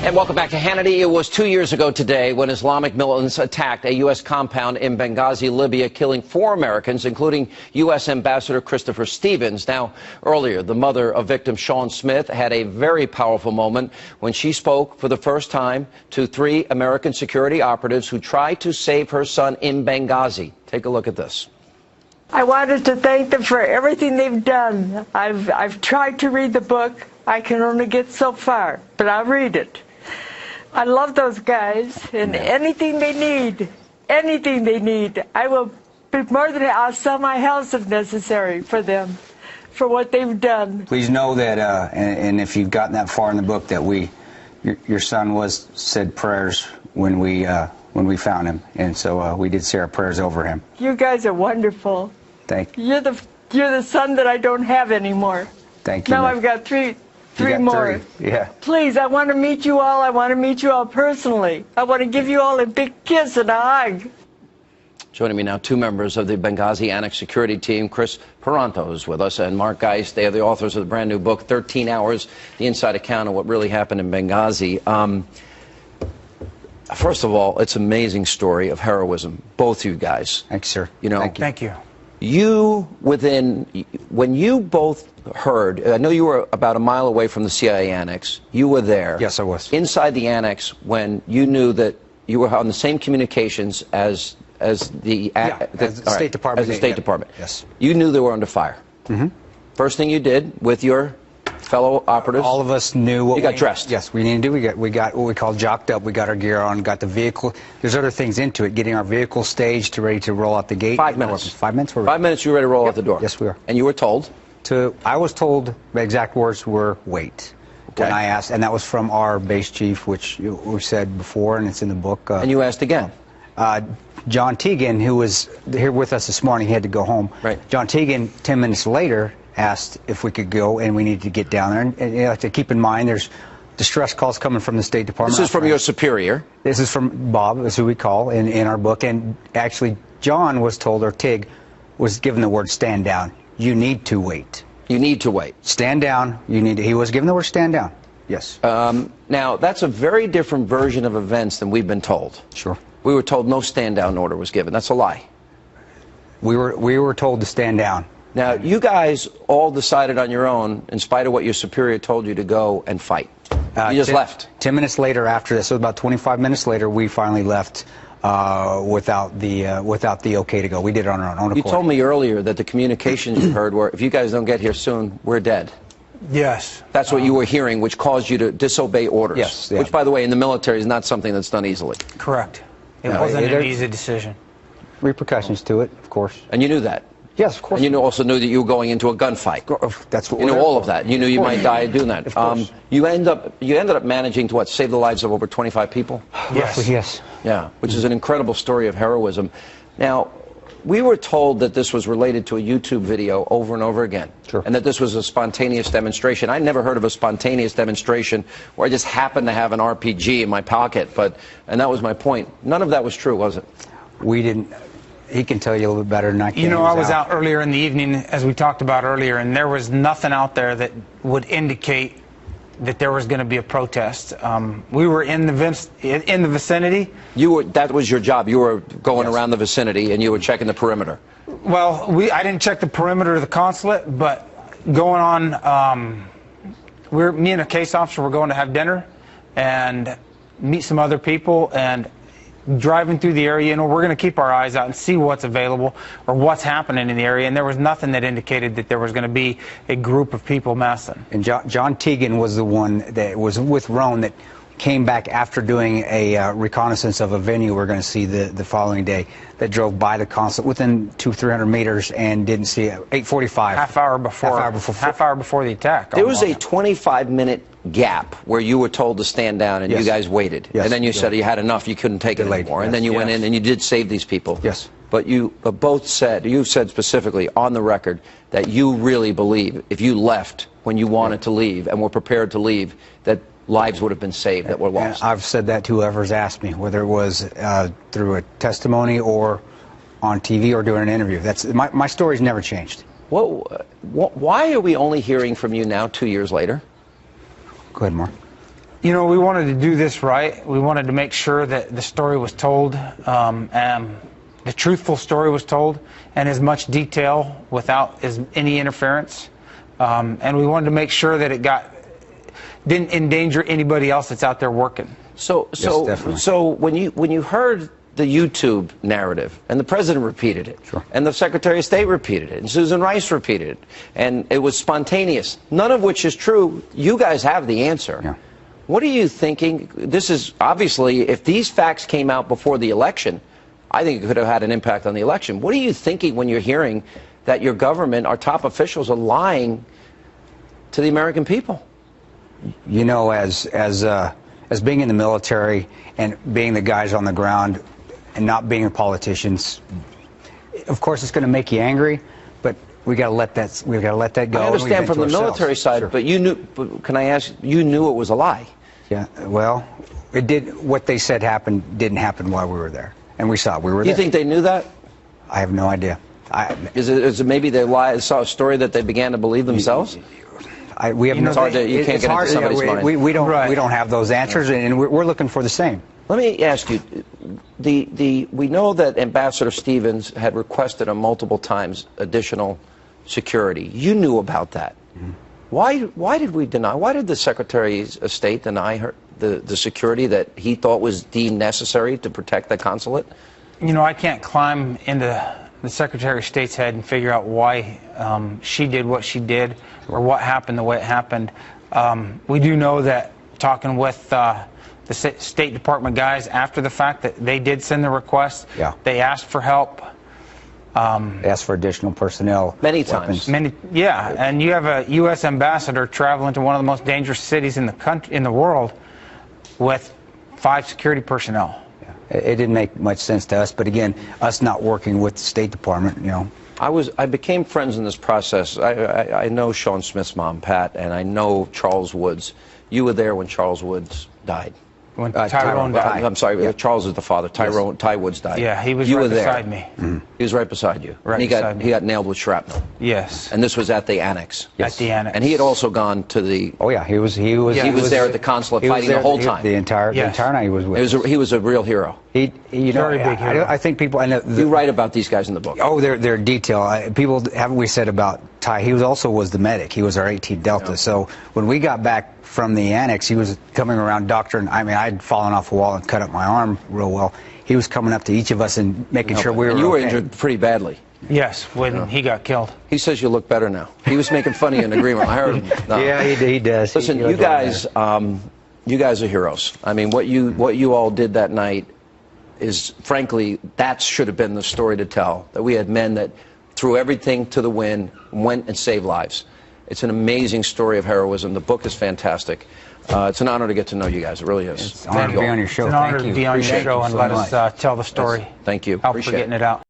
And welcome back to Hannity. It was 2 years ago today when Islamic militants attacked a U.S. compound in Benghazi, Libya, killing 4 Americans, including U.S. Ambassador Christopher Stevens. Now, earlier, the mother of victim Sean Smith had a very powerful moment when she spoke for the first time to 3 American security operatives who tried to save her son in Benghazi. Take a look at this. I wanted to thank them for everything they've done. I've tried to read the book. I can only get so far, but I'll read it. I love those guys, and anything they need, I will be more than, I'll sell my house if necessary for them, for what they've done. Please know that, and if you've gotten that far in the book, that your son said prayers when we found him, and so we did say our prayers over him. You guys are wonderful. Thank you. You're the son that I don't have anymore. Thank you. Now I've got three more. 3. Yeah. Please, I want to meet you all. I want to meet you all personally. I want to give you all a big kiss and a hug. Joining me now, 2 members of the Benghazi Annex Security Team. Chris Peranto is with us, and Mark Geist. They are the authors of the brand new book, 13 Hours, the inside account of what really happened in Benghazi. First of all, it's an amazing story of heroism, both you guys. Thanks, sir. You know, Thank you. When you both heard, I know you were about a mile away from the CIA annex. You were there. Yes, I was. Inside the annex, when you knew that you were on the same communications as the State Department. As the State Department. Yes. You knew they were under fire. Mm-hmm. First thing you did with your fellow operatives? All of us knew what you got dressed. Yes, we needed to do. We got what we call jocked up. We got our gear on, got the vehicle. There's other things into it. Getting our vehicle staged to ready to roll out the gate. 5 minutes. 5 minutes. 5 minutes. You were ready to roll out the door. Yes, we are. And you were told? I was told the exact words were wait. Okay. When I asked, and that was from our base chief, which we said before, and it's in the book. And you asked again? John Teagan, who was here with us this morning, he had to go home. Right. John Teagan, 10 minutes later, asked if we could go, and we needed to get down there. And you have to keep in mind, there's distress calls coming from the State Department. This is from your superior. This is from Bob, is who we call in our book. And actually, John was told, or Tig was given the word stand down. You need to wait. You need to wait. Stand down. You need to. He was given the word stand down. Yes. Now, that's a very different version of events than we've been told. Sure. We were told no stand down order was given. That's a lie. We were told to stand down. Now, you guys all decided on your own, in spite of what your superior told you, to go and fight. You just left. 10 minutes later after this, so about 25 minutes later, we finally left without the okay to go. We did it on our own accord. You told me earlier that the communications you heard were, if you guys don't get here soon, we're dead. Yes. That's what you were hearing, which caused you to disobey orders. Yes. Yeah. Which, by the way, in the military is not something that's done easily. Correct. It wasn't an easy decision. Repercussions to it, of course. And you knew that? Yes, of course. And you also knew that you were going into a gunfight. That's what you know all of that. You knew you might die doing that. Of course. You ended up managing to save the lives of over 25 people. Yes. Yes. Yeah, which is an incredible story of heroism. Now, we were told that this was related to a YouTube video over and over again. Sure. And that this was a spontaneous demonstration. I never heard of a spontaneous demonstration where I just happened to have an RPG in my pocket, and that was my point. None of that was true, was it? We didn't. He can tell you a little bit better than I can. You know, I was out earlier in the evening, as we talked about earlier, and there was nothing out there that would indicate that there was going to be a protest. We were in the vicinity. That was your job. You were going around the vicinity and you were checking the perimeter. Well, I didn't check the perimeter of the consulate, but going on, me and a case officer were going to have dinner and meet some other people, and driving through the area, we're going to keep our eyes out and see what's available or what's happening in the area, and there was nothing that indicated that there was going to be a group of people massing. And John Teagan was the one that was with Roan that came back after doing a reconnaissance of a venue we're going to see the following day, that drove by the consulate within 200-300 meters and didn't see it. 8:45. Half hour before the attack. There was a 25-minute gap where you were told to stand down and you guys waited. Yes. And then you said you had enough, you couldn't take it anymore. And then you went in and you did save these people. Yes. But you both said, you said specifically on the record, that you really believe if you left when you wanted to leave and were prepared to leave, that lives would have been saved that were lost. And I've said that to whoever's asked me, whether it was through a testimony or on TV or during an interview. That's my story's never changed. Why are we only hearing from you now 2 years later? Go ahead, Mark. You know, we wanted to do this right. We wanted to make sure that the story was told, and the truthful story was told, and as much detail without any interference. And we wanted to make sure that it didn't endanger anybody else that's out there working. So when you heard the YouTube narrative, and the president repeated it, Sure. and the Secretary of State repeated it, and Susan Rice repeated it, and it was spontaneous, none of which is true. You guys have the answer. Yeah. What are you thinking? This is obviously, if these facts came out before the election, I think it could have had an impact on the election. What are you thinking when you're hearing that your government, our top officials, are lying to the American people? You know, as being in the military and being the guys on the ground and not being politicians, of course it's going to make you angry, but we got to let that go. I understand from the military side, sure. but you knew. But can I ask? You knew it was a lie. Yeah. Well, it did. What they said happened didn't happen while we were there, and we saw it. We were there. You think they knew that? I have no idea. Is it maybe they saw a story that they began to believe themselves? We have It's hard to, you can't get into somebody's mind. We don't have those answers, and we're looking for the same. Let me ask you, we know that Ambassador Stevens had requested on multiple times additional security. You knew about that. Mm-hmm. Why did we deny? Why did the Secretary of State deny her the security that he thought was deemed necessary to protect the consulate? You know, I can't climb into the Secretary of State's head and figure out why she did what she did or what happened the way it happened. We do know that talking with the State Department guys after the fact that they did send the request. Yeah. They asked for help. They asked for additional personnel. Many times. Yeah, and you have a U.S. ambassador traveling to one of the most dangerous cities in the country, in the world, with 5 security personnel. It didn't make much sense to us, but again, us not working with the State Department, you know. I became friends in this process. I know Sean Smith's mom, Pat, and I know Charles Woods. You were there when Charles Woods died. When Tyrone died. I'm sorry, Yeah. Charles is the father. Ty Woods died. Yeah, he was you right were there. beside me. Mm-hmm. He was right beside you. Right and beside me. He got nailed with shrapnel. Yes. And this was at the Annex. Yes. At the Annex. And he had also gone to the. Oh yeah, he was He was there at the consulate he was fighting the there whole time. The entire night he was with us. He was a real hero. You know, Very big hero. I think people. I know You write about these guys in the book. Oh, they're detail. People haven't we said about Ty? He was the medic. He was our 18 Delta. Yeah. So when we got back from the Annex, he was coming around doctoring. I mean, I'd fallen off a wall and cut up my arm real well. He was coming up to each of us and making sure we were. And you were okay. injured pretty badly. Yes, when he got killed. He says you look better now. He was making fun of you in agreement. I heard him. No. Yeah, he does. Listen, He you looks guys, better. you guys are heroes. I mean, what you all did that night is, frankly, that should have been the story to tell. That we had men that threw everything to the wind, went and saved lives. It's an amazing story of heroism. The book is fantastic. It's an honor to get to know you guys. It really is. It's an honor to be on your show. It's an honor Thank to you. be on your Appreciate show you and so let much. us tell the story. Thank you. Help for Appreciate getting it out.